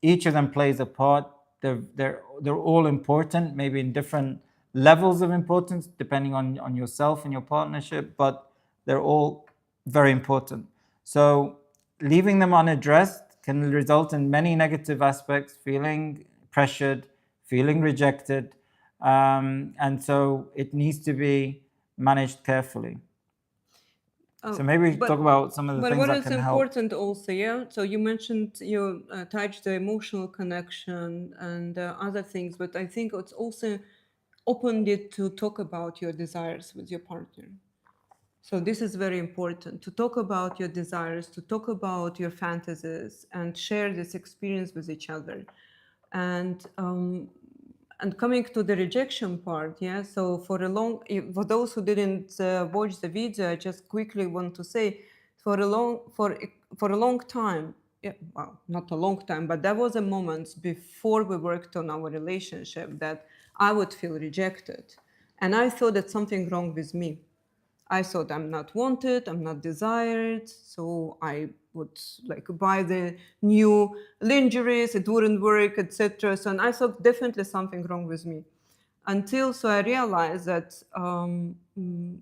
Speaker 2: Each of them plays a part. They're all important, maybe in different levels of importance depending on yourself and your partnership, but they're all very important. So leaving them unaddressed can result in many negative aspects: feeling pressured, feeling rejected, and so it needs to be managed carefully. So maybe we talk about some of the
Speaker 1: But
Speaker 2: things
Speaker 1: what
Speaker 2: that
Speaker 1: is
Speaker 2: can help.
Speaker 1: important also, yeah. So you mentioned you touched the emotional connection and other things, but I think it's also opened it to talk about your desires with your partner. So this is very important, to talk about your desires, to talk about your fantasies, and share this experience with each other. And coming to the rejection part, yeah. So for those who didn't watch the video, I just quickly want to say, for a long time, yeah, well, not a long time, but there was a moment before we worked on our relationship that I would feel rejected, and I thought that something wrong with me. I thought I'm not wanted, I'm not desired, so I would like buy the new lingeries, it wouldn't work, etc. So, and I thought definitely something wrong with me. Until so I realized that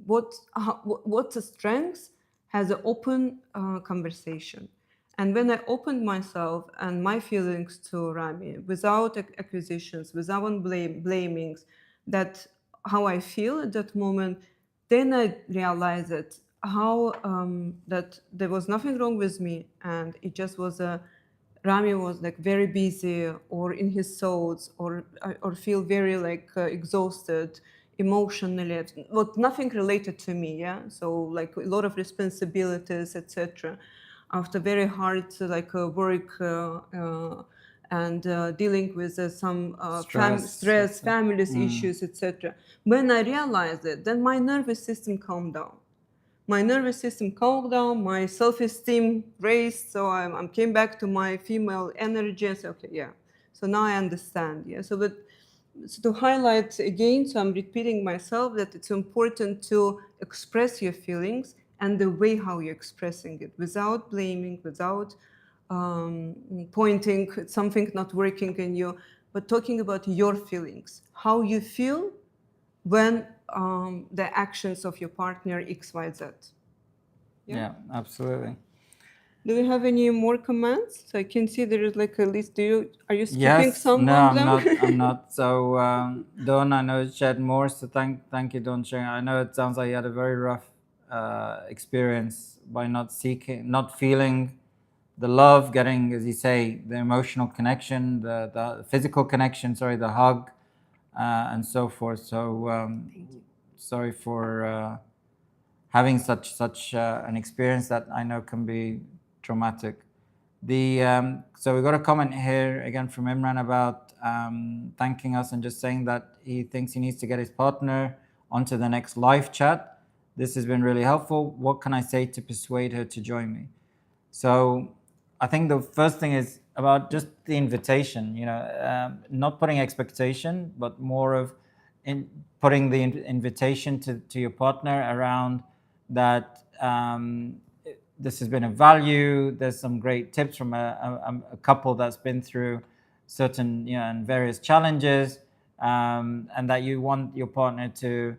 Speaker 1: what's a strength has an open conversation. And when I opened myself and my feelings to Rami without accusations, without blamings, that how I feel at that moment, then I realized that how that there was nothing wrong with me, and it just was a Rami was like very busy or in his thoughts or feel very like exhausted emotionally, but nothing related to me. Yeah, so like a lot of responsibilities, etc. After very hard like work. And dealing with some stress, families issues, etc. When I realized it, then my nervous system calmed down. My nervous system calmed down, my self-esteem raised, so I came back to my female energy. I said, okay, yeah. So now I understand. Yeah. So to highlight again, so I'm repeating myself that it's important to express your feelings and the way how you're expressing it, without blaming, without pointing at something not working in you, but talking about your feelings, how you feel when the actions of your partner XYZ.
Speaker 2: Yeah, absolutely.
Speaker 1: Do we have any more comments? So I can see there is like a list. Are you skipping
Speaker 2: Yes,
Speaker 1: some
Speaker 2: no,
Speaker 1: of
Speaker 2: I'm
Speaker 1: them?
Speaker 2: not. I'm not. So, Don, I know shared more. So thank you, Don. Sharing. I know it sounds like you had a very rough experience by not feeling the love, getting, as you say, the emotional connection, the physical connection. Sorry, the hug, and so forth. So, sorry for having such an experience that I know can be traumatic. So we got a comment here again from Imran about thanking us and just saying that he thinks he needs to get his partner onto the next live chat. This has been really helpful. What can I say to persuade her to join me? So I think the first thing is about just the invitation, not putting expectation, but more of putting the invitation to your partner around that this has been a value. There's some great tips from a couple that's been through certain, and various challenges, and that you want your partner to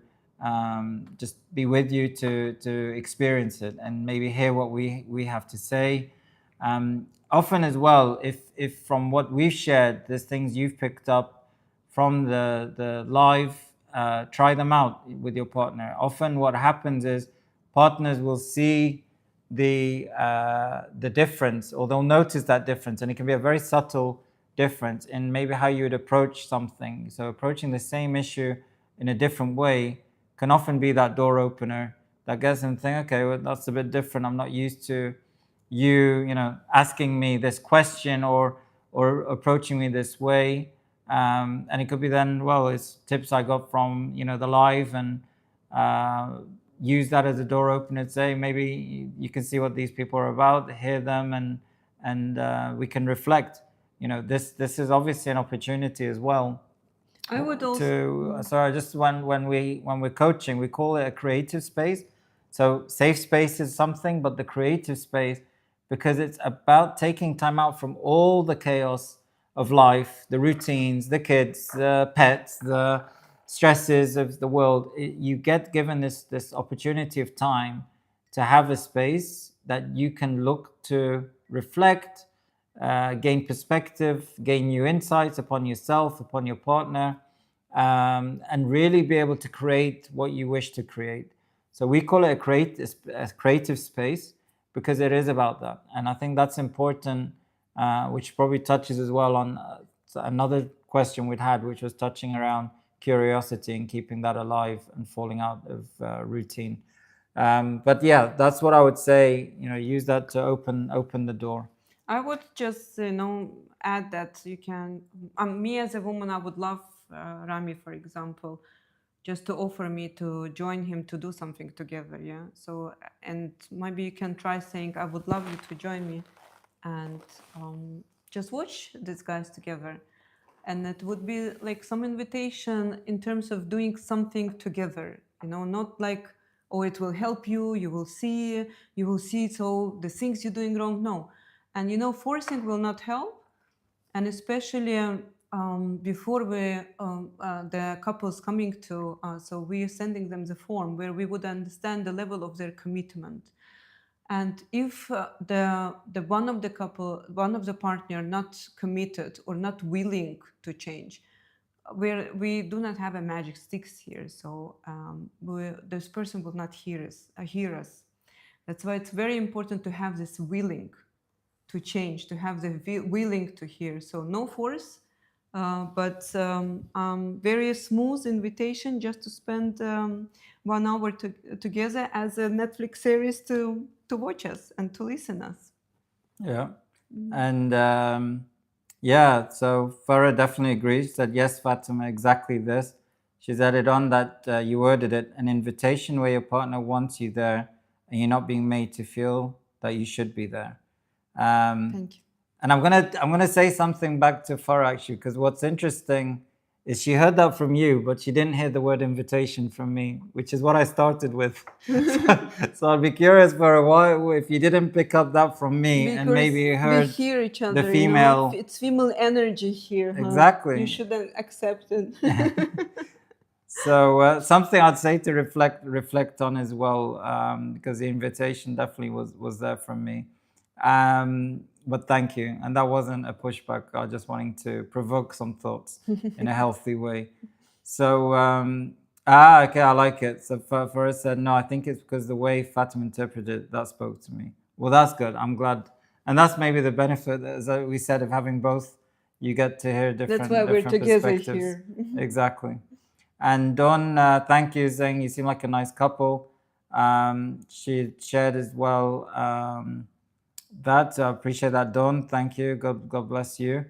Speaker 2: just be with you to experience it and maybe hear what we have to say. Often as well, if from what we've shared, there's things you've picked up from the live, try them out with your partner. Often what happens is partners will see the difference, or they'll notice that difference, and it can be a very subtle difference in maybe how you would approach something. So approaching the same issue in a different way can often be that door opener that gets them thinking, okay, well, that's a bit different. I'm not used to you asking me this question or approaching me this way. And it could be then, well, it's tips I got from the live, and use that as a door opener. Say maybe you can see what these people are about, hear them, and we can reflect. This is obviously an opportunity as well.
Speaker 1: I would also.
Speaker 2: Sorry, just when we're coaching, we call it a creative space. So safe space is something, but the creative space, because it's about taking time out from all the chaos of life, the routines, the kids, the pets, the stresses of the world. You get given this opportunity of time to have a space that you can look to reflect, gain perspective, gain new insights upon yourself, upon your partner, and really be able to create what you wish to create. So we call it a creative space because it is about that. And I think that's important, which probably touches as well on another question we'd had, which was touching around curiosity and keeping that alive and falling out of routine. But yeah, that's what I would say. Use that to open the door.
Speaker 1: I would just, add that you can. Me as a woman, I would love Rami, for example, just to offer me to join him to do something together. Yeah. So, and maybe you can try saying, "I would love you to join me," and just watch these guys together. And it would be like some invitation in terms of doing something together. Not like, oh, it will help you. You will see. So the things you're doing wrong. No. And forcing will not help, and especially before the couples coming to so we're sending them the form where we would understand the level of their commitment. And if the one of the partner not committed or not willing to change, we do not have a magic sticks here, so this person will not hear us. That's why it's very important to have this willing to change, to have the willing to hear. So no force, but very smooth invitation just to spend 1 hour together as a Netflix series to watch us and to listen us.
Speaker 2: Yeah. And yeah, so Farah definitely agrees. She said, yes, Fatima, exactly this. She's added on that you worded it, an invitation where your partner wants you there and you're not being made to feel that you should be there.
Speaker 1: Thank you.
Speaker 2: And I'm gonna say something back to Farah actually, because what's interesting is she heard that from you, but she didn't hear the word invitation from me, which is what I started with. So I'd be curious for a while if you didn't pick up that from me, and maybe you
Speaker 1: we
Speaker 2: heard
Speaker 1: hear each
Speaker 2: the
Speaker 1: other,
Speaker 2: female.
Speaker 1: It's female energy here, huh?
Speaker 2: Exactly.
Speaker 1: You shouldn't accept it.
Speaker 2: So something I'd say to reflect on as well, because the invitation definitely was there from me. But thank you. And that wasn't a pushback. I was just wanting to provoke some thoughts in a healthy way. So, okay, I like it. So Faraz said, no, I think it's because the way Fatima interpreted it, that spoke to me. Well, that's good. I'm glad. And that's maybe the benefit, as we said, of having both. You get to hear
Speaker 1: That's why
Speaker 2: different
Speaker 1: we're together
Speaker 2: perspectives.
Speaker 1: here.
Speaker 2: Exactly. And Dawn, thank you, saying you seem like a nice couple. She shared as well that. I appreciate that, Dawn. Thank you. God bless you.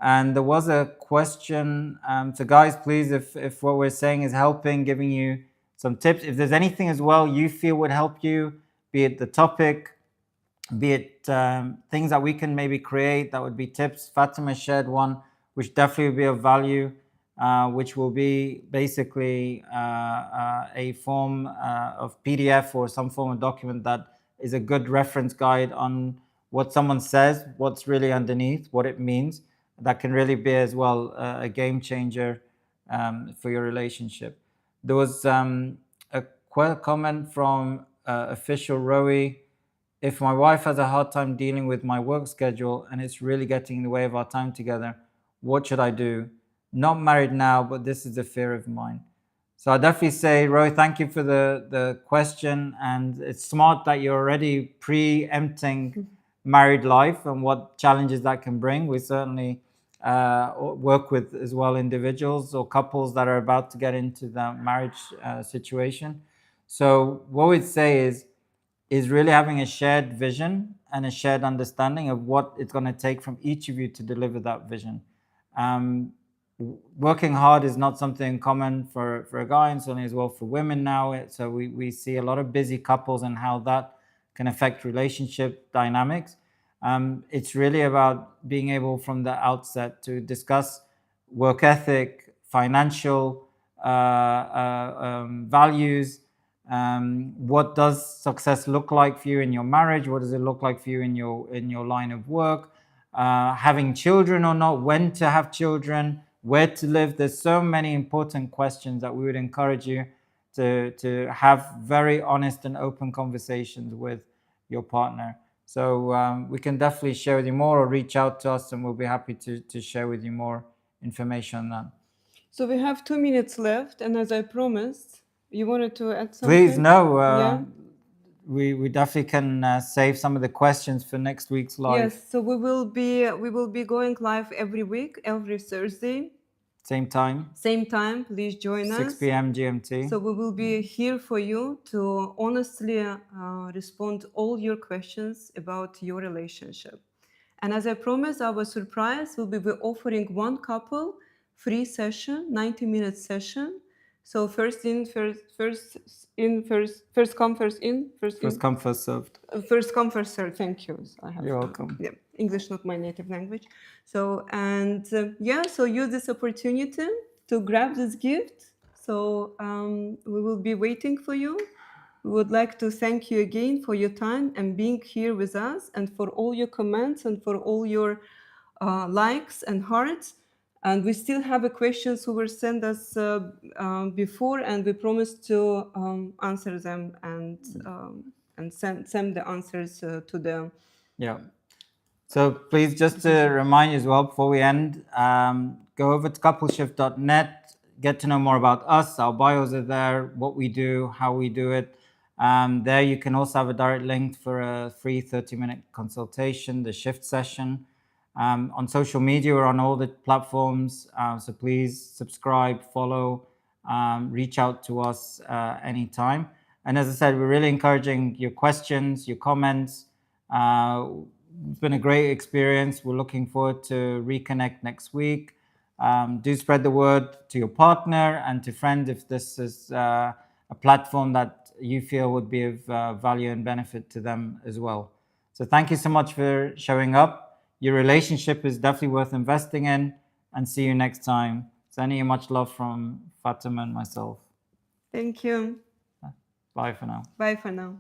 Speaker 2: And there was a question. So, guys, please, if what we're saying is helping, giving you some tips, if there's anything as well you feel would help you, be it the topic, be it things that we can maybe create that would be tips. Fatima shared one, which definitely will be of value, which will be basically a form of PDF or some form of document that is a good reference guide on what someone says, what's really underneath, what it means. That can really be as well a game changer for your relationship. There was a comment from official Rowie. If my wife has a hard time dealing with my work schedule and it's really getting in the way of our time together, what should I do? Not married now, but this is a fear of mine. So I definitely say, Roy, thank you for the question. And it's smart that you're already preempting married life and what challenges that can bring. We certainly work with as well individuals or couples that are about to get into the marriage situation. So what we'd say is really having a shared vision and a shared understanding of what it's going to take from each of you to deliver that vision. Um, Working hard is not something common for a guy, and certainly as well for women now. So we see a lot of busy couples and how that can affect relationship dynamics. It's really about being able from the outset to discuss work ethic, financial values. What does success look like for you in your marriage? What does it look like for you in your line of work? Having children or not? When to have children? Where to live? There's so many important questions that we would encourage you to have very honest and open conversations with your partner. So we can definitely share with you more, or reach out to us, and we'll be happy to share with you more information on that.
Speaker 1: So we have 2 minutes left, and as I promised, you wanted to add something?
Speaker 2: Please, no.
Speaker 1: Yeah.
Speaker 2: We definitely can save some of the questions for next week's live.
Speaker 1: Yes. So we will be going live every week, every Thursday,
Speaker 2: Same time,
Speaker 1: same time. Please join
Speaker 2: 6
Speaker 1: us.
Speaker 2: p.m. GMT.
Speaker 1: So we will be here for you to honestly respond all your questions about your relationship. And as I promised, our surprise will be we're offering one couple free session, 90-minute session. So first come, first in.
Speaker 2: First come, first served.
Speaker 1: First come, first served. Thank you.
Speaker 2: You're welcome.
Speaker 1: Yeah, English not my native language. So and so use this opportunity to grab this gift. So we will be waiting for you. We would like to thank you again for your time and being here with us, and for all your comments and for all your likes and hearts. And we still have a questions who were sent us before, and we promise to answer them and send the answers to them.
Speaker 2: Yeah. So please, just to remind you as well before we end, go over to CoupleShift.net, get to know more about us. Our bios are there, what we do, how we do it. There you can also have a direct link for a free 30-minute consultation, the shift session. On social media, we're on all the platforms. So please subscribe, follow, reach out to us anytime. And as I said, we're really encouraging your questions, your comments. It's been a great experience. We're looking forward to reconnect next week. Do spread the word to your partner and to friends if this is a platform that you feel would be of value and benefit to them as well. So thank you so much for showing up. Your relationship is definitely worth investing in, and see you next time. Sending you much love from Fatima and myself.
Speaker 1: Thank you.
Speaker 2: Bye for now.
Speaker 1: Bye for now.